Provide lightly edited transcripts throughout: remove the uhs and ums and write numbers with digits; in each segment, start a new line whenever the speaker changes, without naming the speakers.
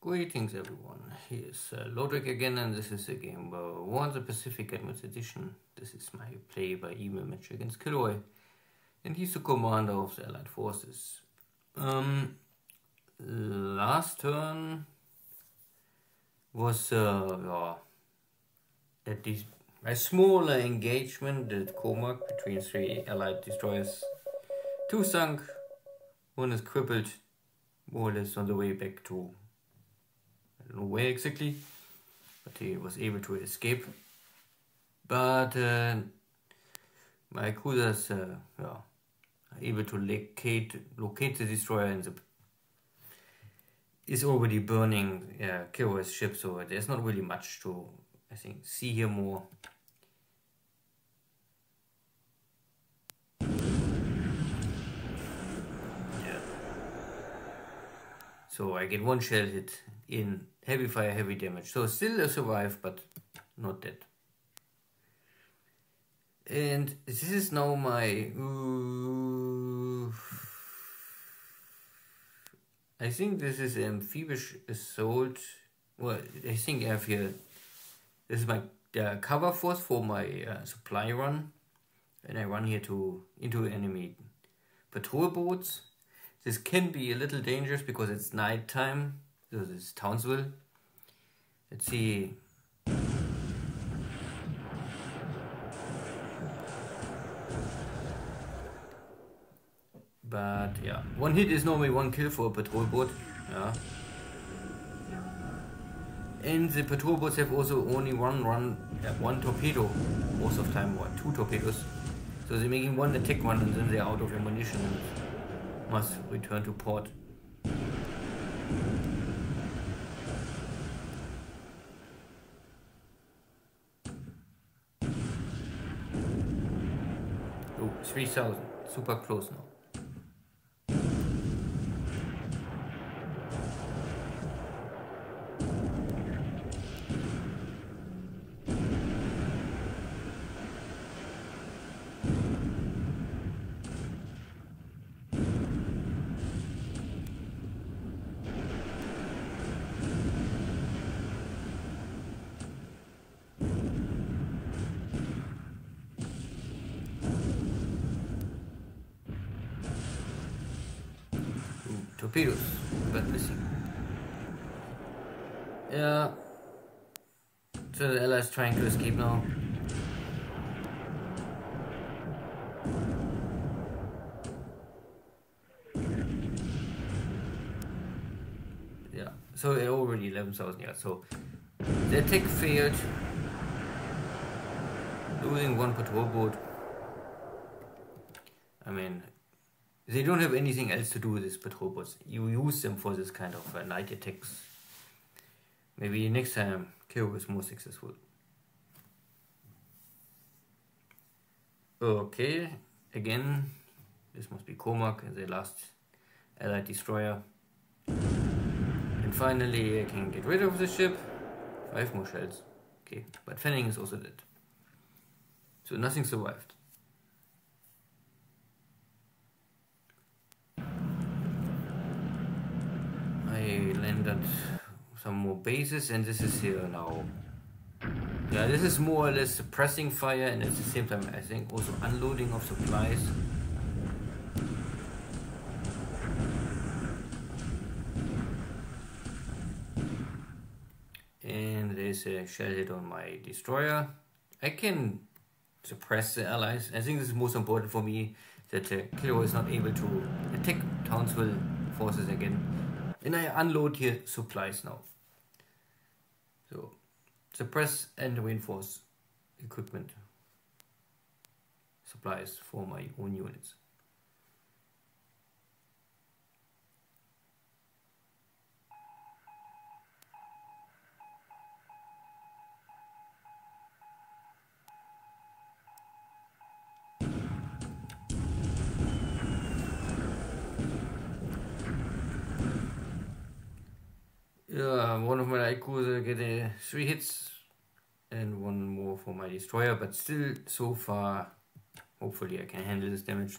Greetings everyone, here's Lodric again, and this is the game War in the Pacific Admirals Edition. This is my play by email match against KilRoy, and he's the commander of the Allied forces. Last turn was a smaller engagement at Comarc between 3 Allied destroyers. 2 sunk, 1 is crippled, more or less on the way back to I don't know where exactly, but he was able to escape. But my cruisers are able to locate the destroyer, and is already burning KilRoy's ship, so there's not really much to, I think, see here more. So I get 1 shell hit in heavy fire, heavy damage. So still a survive, but not dead. And this is now my... I think this is amphibious assault. Well, I think I have here... This is my cover force for my supply run. And I run here into enemy patrol boats. This can be a little dangerous because it's night time. So this is Townsville. Let's see. But yeah, 1 hit is normally 1 kill for a patrol boat. Yeah. And the patrol boats have also only one torpedo most of the time, or 2 torpedoes. So they're making 1 attack run and then they're out of ammunition and must return to port. Oh, 3000, super close now. Torpedoes, but missing. Yeah. So the Allies trying to escape now. Yeah. So they're already 11,000 yards. So the attack failed. Losing 1 patrol boat. I mean, they don't have anything else to do with these patrol boats. You use them for this kind of night attacks. Maybe next time KilRoy is more successful. Okay, again, this must be Comarc, the last Allied destroyer. And finally I can get rid of the ship. 5 more shells. Okay, but Fanning is also dead. So nothing survived. I landed some more bases, and this is here now. Yeah, this is more or less suppressing fire, and at the same time I think also unloading of supplies. And there's a shell hit on my destroyer. I can suppress the Allies. I think this is most important for me, that KilRoy is not able to attack Townsville forces again. And I unload here supplies now. So, suppress and reinforce equipment. Supplies for my own units. Yeah, one of my light cruisers get 3 hits and 1 more for my destroyer, but still so far hopefully I can handle this damage.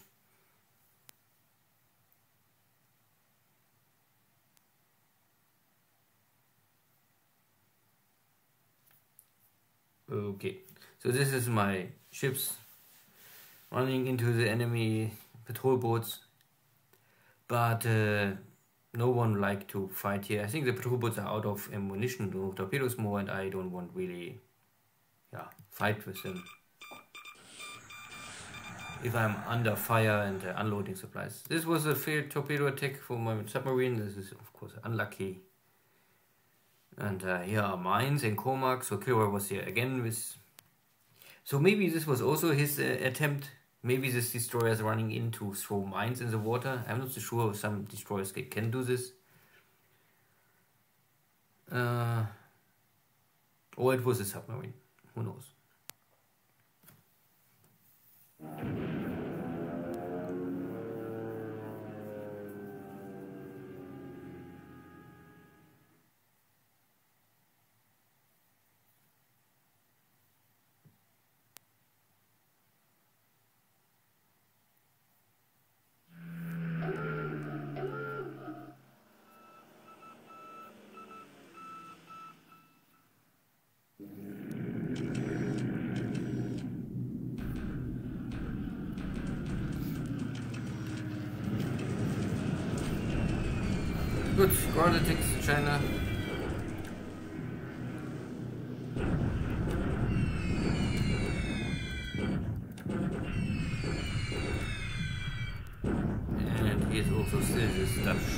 Okay, so this is my ships running into the enemy patrol boats, but no one like to fight here. I think the patrol boats are out of ammunition, no torpedoes more, and I don't want really fight with them if I'm under fire and unloading supplies. This was a failed torpedo attack for my submarine. This is of course unlucky. And here are mines in Cormac. So KilRoy was here again with... So maybe this was also his attempt. Maybe this destroyer is running in to throw mines in the water. I'm not so sure if some destroyers can do this. Or it was a submarine. Who knows? Good, ground attacks to China. And here's also still this Dutch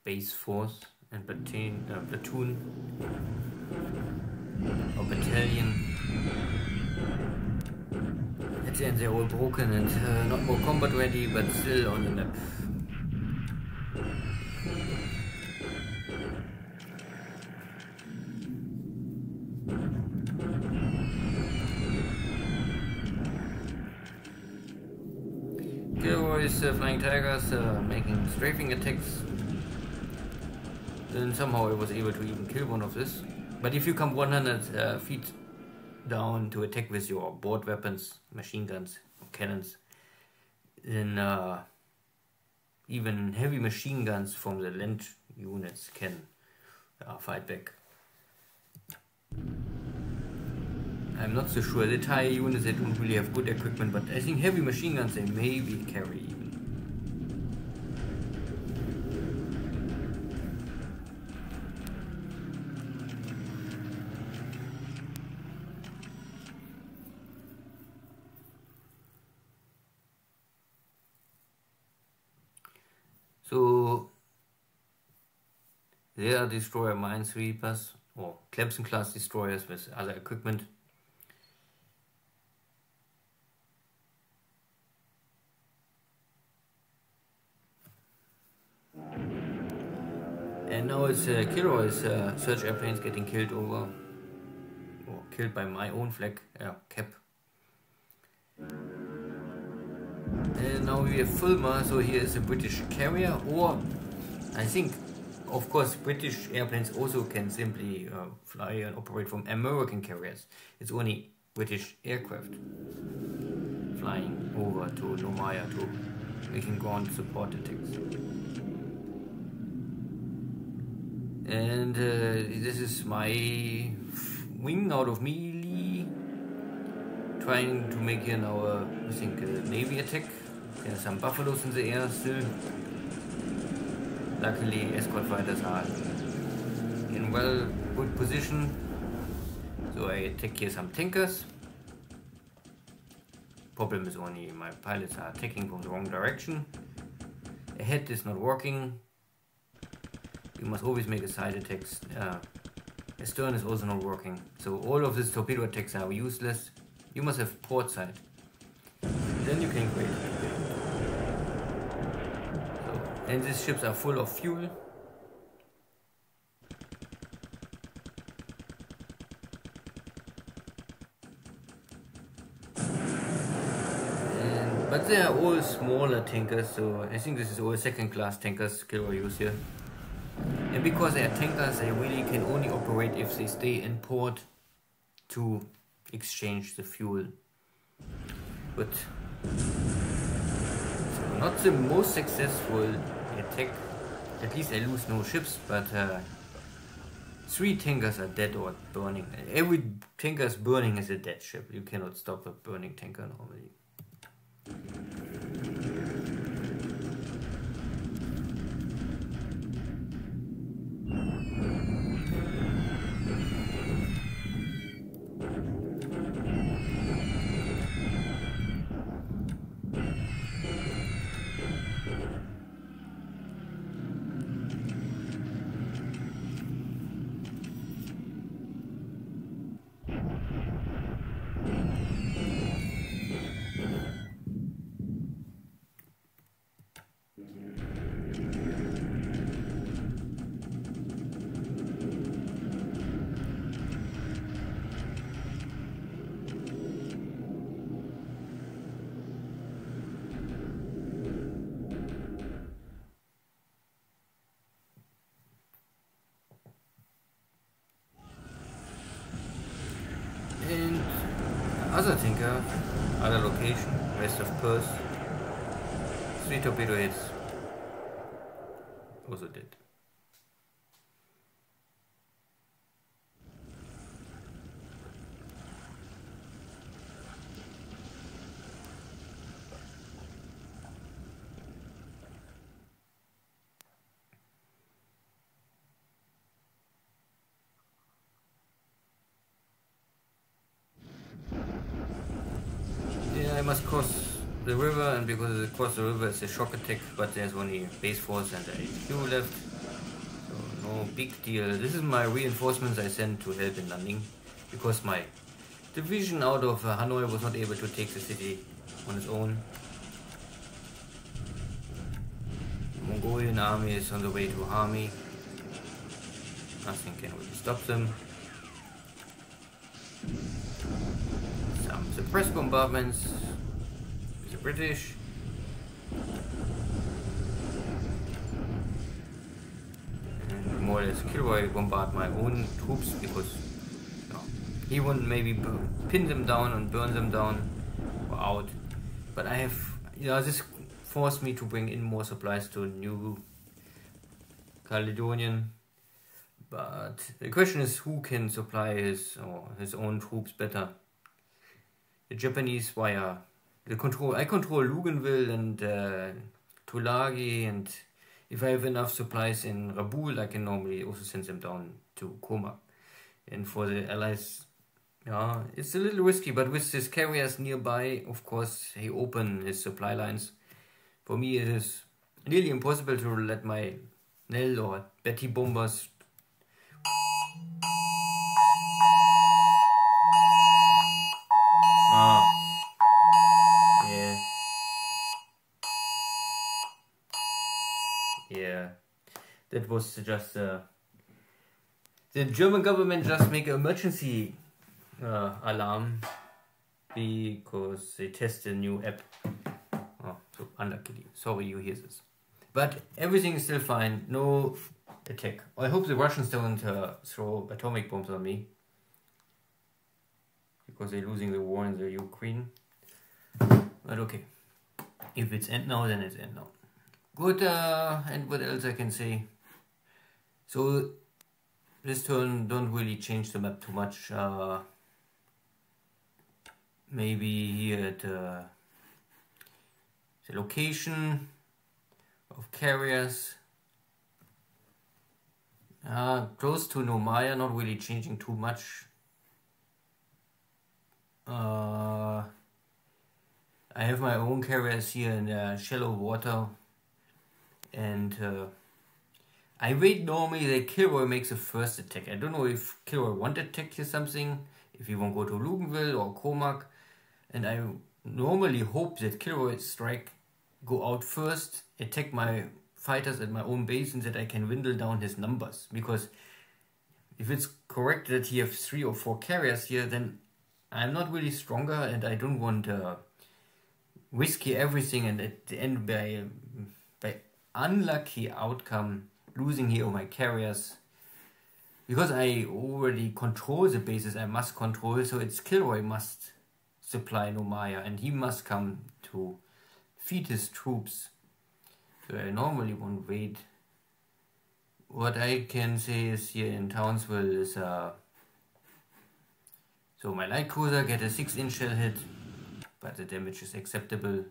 base force and platoon or battalion. At the end they're all broken and not more combat ready, but still on the map. KilRoy's Flying Tigers making strafing attacks. Then somehow I was able to even kill one of this. But if you come 100 feet down to attack with your board weapons, machine guns, or cannons, then even heavy machine guns from the land units can fight back. I'm not so sure. The Thai units, they don't really have good equipment, but I think heavy machine guns they maybe carry even. So there are destroyer minesweepers or Clemson class destroyers with other equipment. And now it's KilRoy's search airplanes getting killed over, or killed by my own flag, cap. And now we have Fulmer, so here is a British carrier, or I think, of course, British airplanes also can simply fly and operate from American carriers. It's only British aircraft flying over to Nomaya to making ground support attacks. And this is my wing out of melee, trying to make here now I think a navy attack. There are some buffaloes in the air still. Luckily escort fighters are in good position. So I attack here some tankers. Problem is only my pilots are attacking from the wrong direction. Ahead is not working. You must always make a side attacks. Astern is also not working. So all of these torpedo attacks are useless. You must have port side. Then you can create. So, and these ships are full of fuel. But they are all smaller tankers, so I think this is all second class tankers KilRoy use here. And because they are tankers, they really can only operate if they stay in port to exchange the fuel. But so not the most successful attack. At least I lose no ships, but 3 tankers are dead or burning. Every tanker is burning is a dead ship. You cannot stop a burning tanker normally. And other tanker, other location, west of Perth, 3 torpedo hits, also dead. I must cross the river, and because I cross the river it's a shock attack, but there's only base force and a HQ left, so no big deal. This is my reinforcements I sent to help in landing, because my division out of Hanoi was not able to take the city on its own. The Mongolian army is on the way to Hami. Nothing can really stop them. Some suppressed bombardments with the British. And more or less KilRoy bombard my own troops because he won't maybe pin them down and burn them down or out. But I have, this forced me to bring in more supplies to New Caledonian. But the question is who can supply his own troops better. The Japanese via the control. I control Luganville and Tulagi, and if I have enough supplies in Rabaul, I can normally also send them down to Koma. And for the Allies, it's a little risky, but with his carriers nearby, of course, he open his supply lines. For me, it is nearly impossible to let my Nell or Betty bombers yeah, that was just the German government just make an emergency alarm because they test a new app. So unluckily, sorry you hear this, but everything is still fine. No attack. I hope the Russians don't throw atomic bombs on me, because they're losing the war in the Ukraine. But okay, if it's end now, then it's end now. Good, and what else I can say? So this turn don't really change the map too much. Maybe here at the location of carriers, close to Nomaya, not really changing too much. I have my own carriers here in shallow water, and I wait normally that KilRoy makes a first attack. I don't know if KilRoy want to attack here something, if he won't go to Luganville or Comac, and I normally hope that KilRoy strike go out first, attack my fighters at my own base, and that I can dwindle down his numbers. Because if it's correct that he has 3 or 4 carriers here, then I'm not really stronger, and I don't want risky everything and at the end by unlucky outcome losing here all my carriers. Because I already control the bases I must control, so it's KilRoy must supply Nomaya, and he must come to feed his troops. So I normally won't wait what I can say is here in Townsville is so my light cruiser get a 6-inch shell hit, but the damage is acceptable.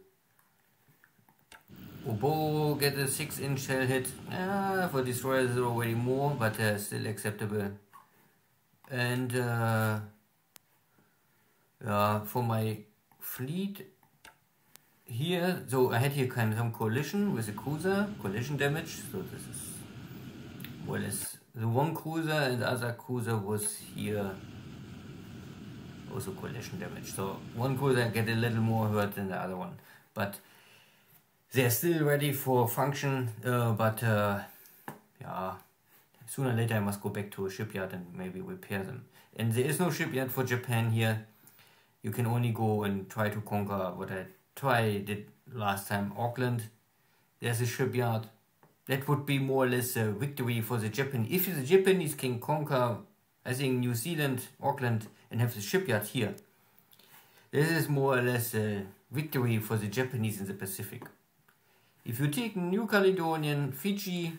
Obo get a 6-inch shell hit. For destroyers is already more, but still acceptable. And for my fleet here, so I had here kind of some collision with a cruiser, collision damage. So this is more or less the one cruiser, and the other cruiser was here also collision damage. So one cruiser get a little more hurt than the other one, but they're still ready for function. Yeah, sooner or later I must go back to a shipyard and maybe repair them. And there is no shipyard for Japan here. You can only go and try to conquer what I did last time, Auckland. There's a shipyard. That would be more or less a victory for the Japanese. If the Japanese can conquer, I think, New Zealand, Auckland, and have the shipyard here, this is more or less a victory for the Japanese in the Pacific. If you take New Caledonian, Fiji,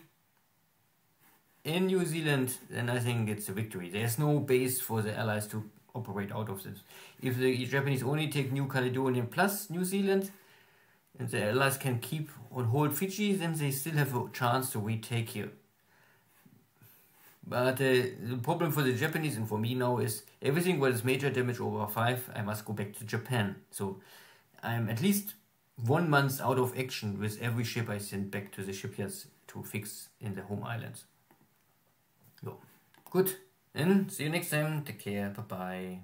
and New Zealand, then I think it's a victory. There's no base for the Allies to operate out of this. If the Japanese only take New Caledonian plus New Zealand, and the Allies can keep on hold Fiji, then they still have a chance to retake here. But the problem for the Japanese and for me now is everything what is major damage over 5, I must go back to Japan. So I'm at least 1 month out of action with every ship I send back to the shipyards to fix in the home islands. So, good. Then see you next time. Take care. Bye bye.